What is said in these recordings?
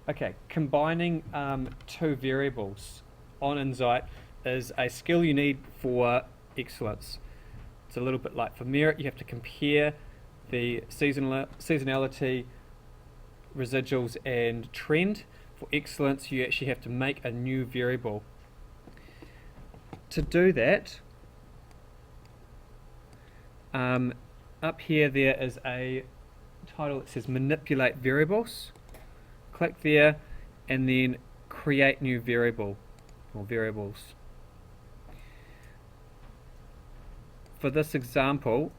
Okay, combining two variables on iNZight is a skill you need for excellence. It's a little bit like for merit, you have to compare the seasonality, residuals and trend. For excellence, you actually have to make a new variable. To do that, up here there is a title that says manipulate variables. Click there and then create new variable or variables. For this example,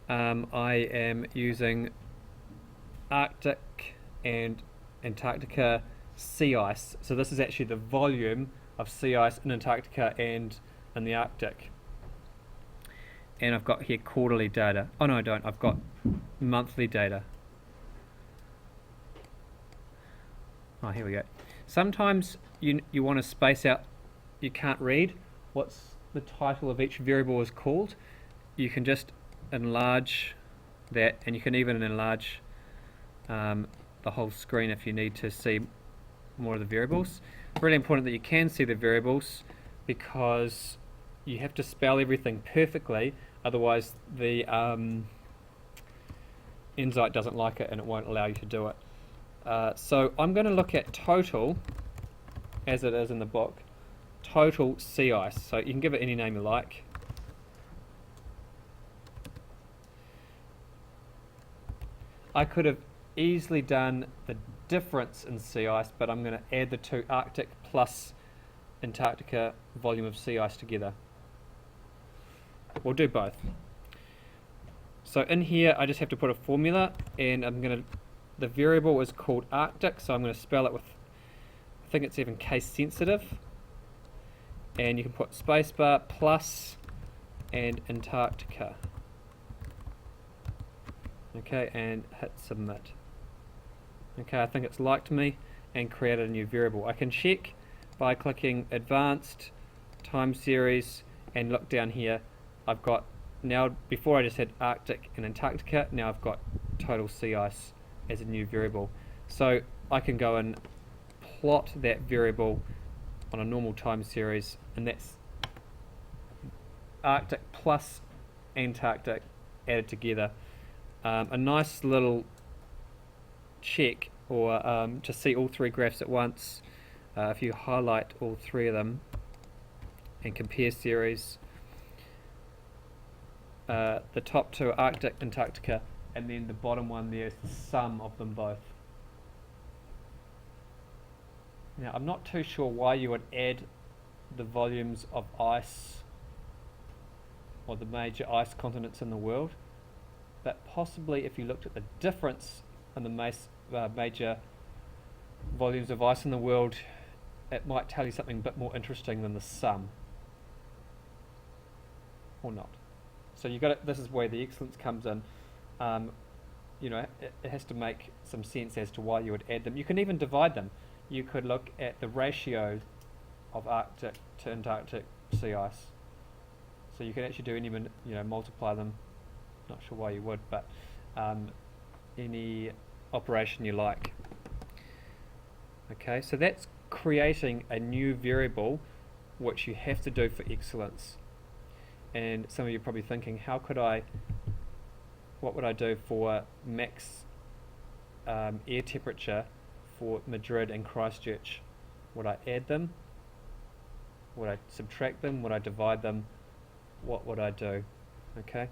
I am using Arctic and Antarctica sea ice. So this is actually the volume of sea ice in Antarctica and in the Arctic. And I've got here quarterly data. Oh no, I don't. I've got monthly data. Oh, here we go. Sometimes you want to space out, you can't read what's the title of each variable is called. You can just enlarge that, and you can even enlarge the whole screen if you need to see more of the variables. Really important that you can see the variables, because you have to spell everything perfectly, otherwise the iNZight doesn't like it and it won't allow you to do it. So I'm going to look at total, as it is in the book, total sea ice. So you can give it any name you like. I could have easily done the difference in sea ice, but I'm going to add the two, Arctic plus Antarctica volume of sea ice, together. We'll do both. So in here I just have to put a formula, and the variable is called Arctic, so I'm going to spell it with, I think it's even case sensitive, and you can put spacebar plus and Antarctica. Okay, and hit submit. Okay, I think it's liked me and created a new variable. I can check by clicking advanced, time series, and look down here. I've got now, before I just had Arctic and Antarctica, now I've got total sea ice as a new variable. So I can go and plot that variable on a normal time series, and that's Arctic plus Antarctic added together. A nice little check, or to see all three graphs at once, if you highlight all three of them and compare series, the top two are Arctic, Antarctica, and then the bottom one there is the sum of them both. Now I'm not too sure why you would add the volumes of ice, or the major ice continents in the world, but possibly if you looked at the difference in the major volumes of ice in the world, it might tell you something a bit more interesting than the sum, or not. So you got it. This is where the excellence comes in. You know, it has to make some sense as to why you would add them. You can even divide them. You could look at the ratio of Arctic to Antarctic sea ice. So you can actually do any, multiply them. Not sure why you would, but any operation you like. Okay, so that's creating a new variable, which you have to do for excellence. And some of you are probably thinking, what would I do for max air temperature for Madrid and Christchurch? Would I add them? Would I subtract them? Would I divide them? What would I do? Okay,